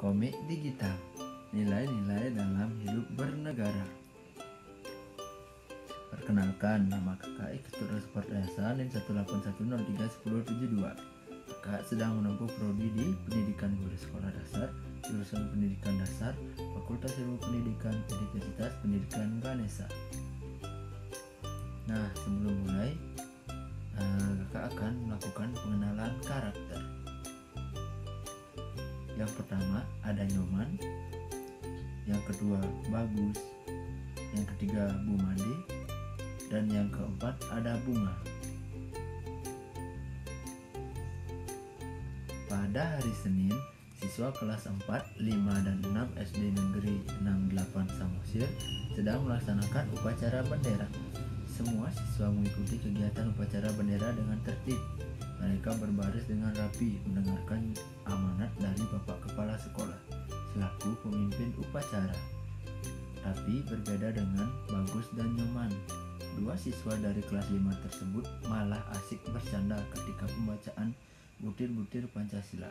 Komik digital, nilai-nilai dalam hidup bernegara. Perkenalkan, nama kakak Ketua Sport Yayasan NIM 181031072. Kakak sedang menempuh prodi di Pendidikan Guru Sekolah Dasar, jurusan Pendidikan Dasar, Fakultas Ilmu Pendidikan, Universitas Pendidikan Ganesha. Nah, sebelum mulai, kakak akan melakukan pengenalan karakter. Yang pertama ada Nyoman, yang kedua Bagus, yang ketiga Bumade, dan yang keempat ada Bunga. Pada hari Senin, siswa kelas 4, 5, dan 6 SD Negeri 68 Samosir sedang melaksanakan upacara bendera. Semua siswa mengikuti kegiatan upacara bendera dengan tertib. Mereka berbaris dengan rapi mendengarkan amanat dari Bapak Kepala Sekolah selaku pemimpin upacara. Tapi berbeda dengan Bagus dan Nyoman, dua siswa dari kelas 5 tersebut malah asik bercanda ketika pembacaan butir-butir Pancasila.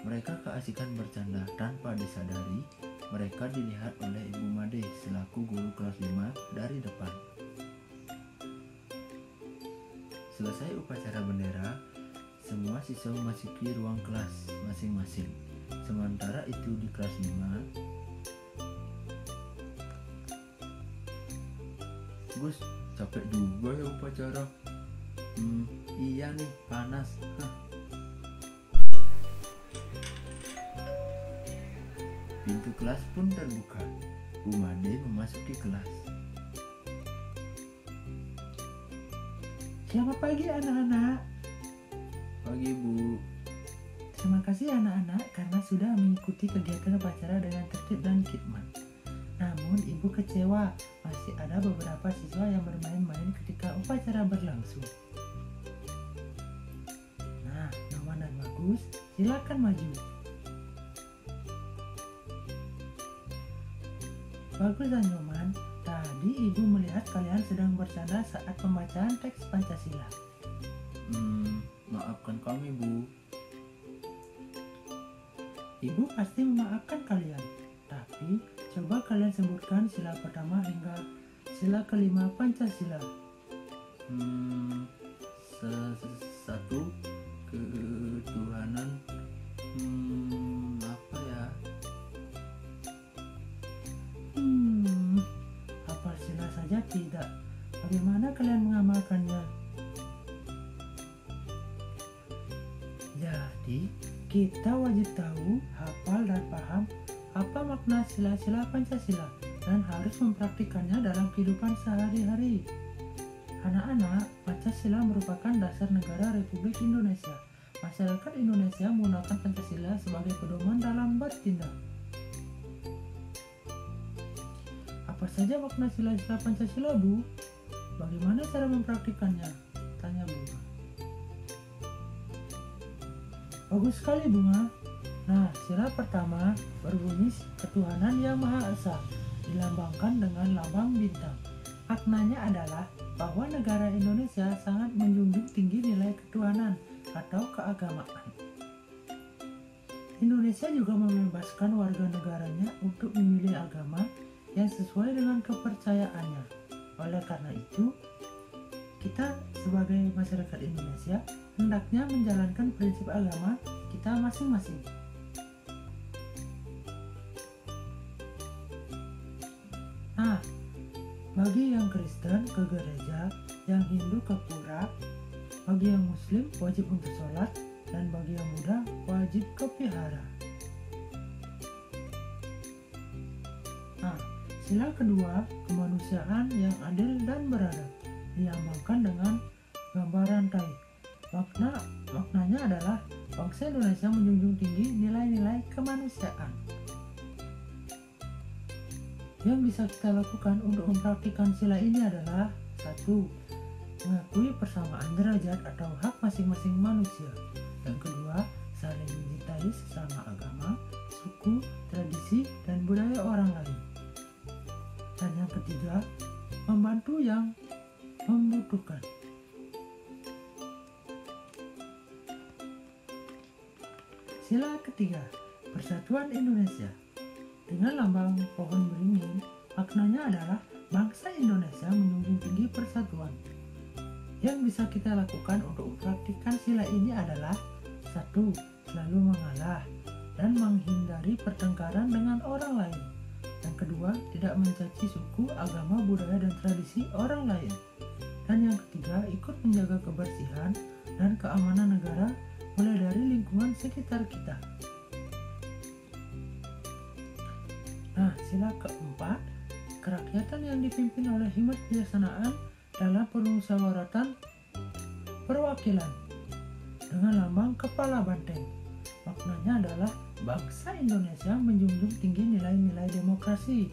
Mereka keasikan bercanda tanpa disadari. Mereka dilihat oleh Ibu Made selaku guru kelas 5 dari depan. Selesai upacara bendera, semua siswa memasuki ruang kelas masing-masing. Sementara itu di kelas 5, Gus, capek juga ya upacara. Iya nih, panas. Pintu kelas pun terbuka. Bu Made memasuki kelas. Selamat pagi anak-anak. Pagi Bu. Terima kasih anak-anak karena sudah mengikuti kegiatan upacara dengan tertib dan khidmat. Namun ibu kecewa, masih ada beberapa siswa yang bermain-main ketika upacara berlangsung. Nah, Nyoman dan Bagus, silakan maju. Bagus dan Nyoman, tadi ibu melihat kalian sedang bercanda saat pembacaan teks Pancasila. Maafkan kami Bu. Ibu pasti memaafkan kalian, tapi coba kalian sebutkan sila pertama hingga sila kelima Pancasila. Satu, ketuhanan. Apa ya? Hafal sila saja tidak. Bagaimana kalian mengamalkannya? Jadi, kita wajib tahu, hafal dan paham apa makna sila-sila Pancasila dan harus mempraktikkannya dalam kehidupan sehari-hari. Anak-anak, Pancasila merupakan dasar negara Republik Indonesia. Masyarakat Indonesia menggunakan Pancasila sebagai pedoman dalam bertindak. Apa saja makna sila-sila Pancasila, Bu? Bagaimana cara mempraktikkannya? Tanya Bunga. Bagus sekali, Bunga. Nah, sila pertama berbunyi ketuhanan yang Maha Esa, dilambangkan dengan lambang bintang. Maknanya adalah bahwa negara Indonesia sangat menjunjung tinggi nilai ketuhanan atau keagamaan. Indonesia juga membebaskan warga negaranya untuk memilih agama yang sesuai dengan kepercayaannya. Oleh karena itu, kita sebagai masyarakat Indonesia hendaknya menjalankan prinsip agama kita masing-masing. Nah, bagi yang Kristen ke gereja, yang Hindu ke pura, bagi yang Muslim wajib untuk sholat, dan bagi yang Buddha wajib ke vihara. Nah, sila kedua, kemanusiaan yang adil dan beradab, dilambangkan dengan gambar rantai. Maknanya adalah bangsa Indonesia menjunjung tinggi nilai-nilai kemanusiaan. Yang bisa kita lakukan untuk mempraktikkan sila ini adalah 1. Mengakui persamaan derajat atau hak masing-masing manusia. Yang kedua, saling mencintai sesama agama, suku, tradisi, dan budaya orang lain. Dan yang ketiga, membantu yang membutuhkan. Sila ketiga, Persatuan Indonesia. Dengan lambang pohon beringin, maknanya adalah bangsa Indonesia menjunjung tinggi persatuan. Yang bisa kita lakukan untuk mempraktikkan sila ini adalah 1. Selalu mengalah dan menghindari pertengkaran dengan orang lain. Yang kedua, tidak mencaci suku, agama, budaya, dan tradisi orang lain. Dan yang ketiga, ikut menjaga kebersihan dan keamanan negara mulai dari lingkungan sekitar kita. Nah, sila keempat, kerakyatan yang dipimpin oleh hikmat kebijaksanaan dalam permusyawaratan perwakilan dengan lambang kepala banteng. Maknanya adalah bangsa Indonesia menjunjung tinggi nilai-nilai demokrasi.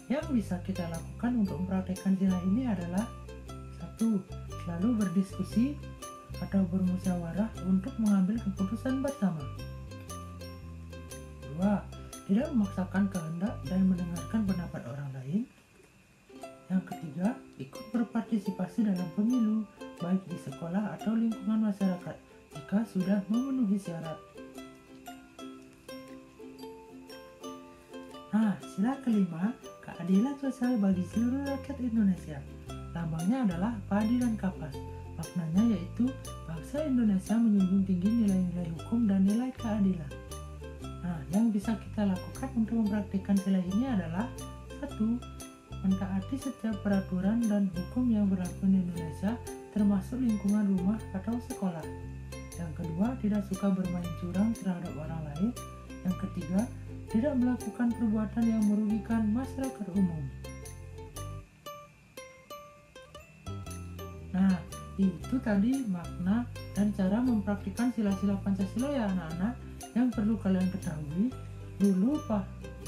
Yang bisa kita lakukan untuk mempraktekkan sila ini adalah 1. Selalu berdiskusi atau bermusyawarah untuk mengambil keputusan bersama. 2. Tidak memaksakan kehendak dan mendengarkan pendapat orang lain. Yang ketiga, ikut berpartisipasi dalam pemilu, baik di sekolah atau lingkungan masyarakat, jika sudah memenuhi syarat. Nah, sila kelima, keadilan sosial bagi seluruh rakyat Indonesia. Lambangnya adalah padi dan kapas. Maknanya yaitu bangsa Indonesia menjunjung tinggi nilai-nilai hukum dan nilai keadilan. Nah, yang bisa kita lakukan untuk mempraktikkan sila ini adalah 1. Mentaati setiap peraturan dan hukum yang berlaku di Indonesia, termasuk lingkungan rumah atau sekolah. Yang kedua, tidak suka bermain curang terhadap orang lain. Yang ketiga, tidak melakukan perbuatan yang merugikan masyarakat umum. Nah, itu tadi makna dan cara mempraktikkan sila-sila Pancasila ya anak-anak. Yang perlu kalian ketahui, dulu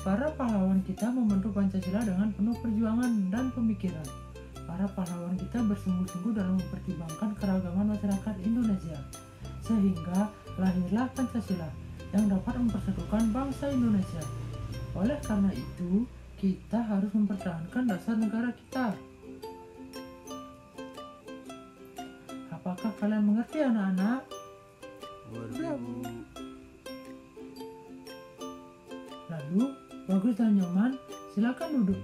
para pahlawan kita membentuk Pancasila dengan penuh perjuangan dan pemikiran. Para pahlawan kita bersungguh-sungguh dalam mempertimbangkan keragaman masyarakat Indonesia, sehingga lahirlah Pancasila yang dapat mempersatukan bangsa Indonesia. Oleh karena itu, kita harus mempertahankan dasar negara kita. Apakah kalian mengerti anak-anak? Lalu, bagus dan nyaman, silakan duduk.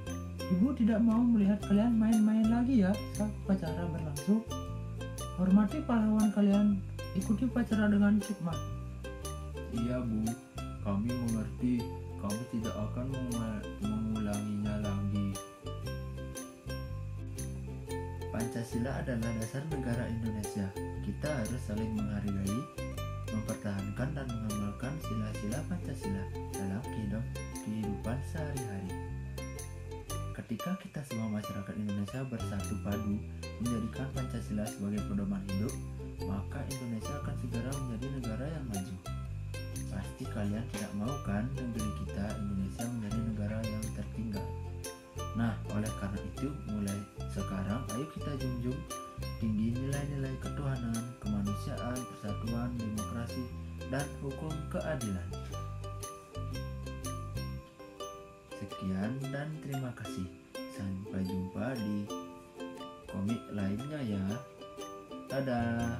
Ibu tidak mau melihat kalian main-main lagi ya saat upacara berlangsung. Hormati pahlawan kalian, ikuti upacara dengan hikmat. Iya Bu, kami mengerti. Kami tidak akan mengulanginya lagi. Pancasila adalah dasar negara Indonesia. Kita harus saling menghargai, mempertahankan dan mengamalkan sila-sila Pancasila dalam kehidupan sehari-hari. Ketika kita semua masyarakat Indonesia bersatu padu menjadikan Pancasila sebagai pedoman hidup, maka Indonesia akan segera menjadi negara yang maju. Pasti kalian tidak mau kan negeri kita Indonesia menjadi negara yang tertinggal. Nah, oleh karena itu, mulai sekarang ayo kita junjung tinggi nilai-nilai ketuhanan, kemanusiaan, persatuan, demokrasi, dan hukum keadilan. Sekian dan terima kasih. Sampai jumpa di komik lainnya ya. Dadah.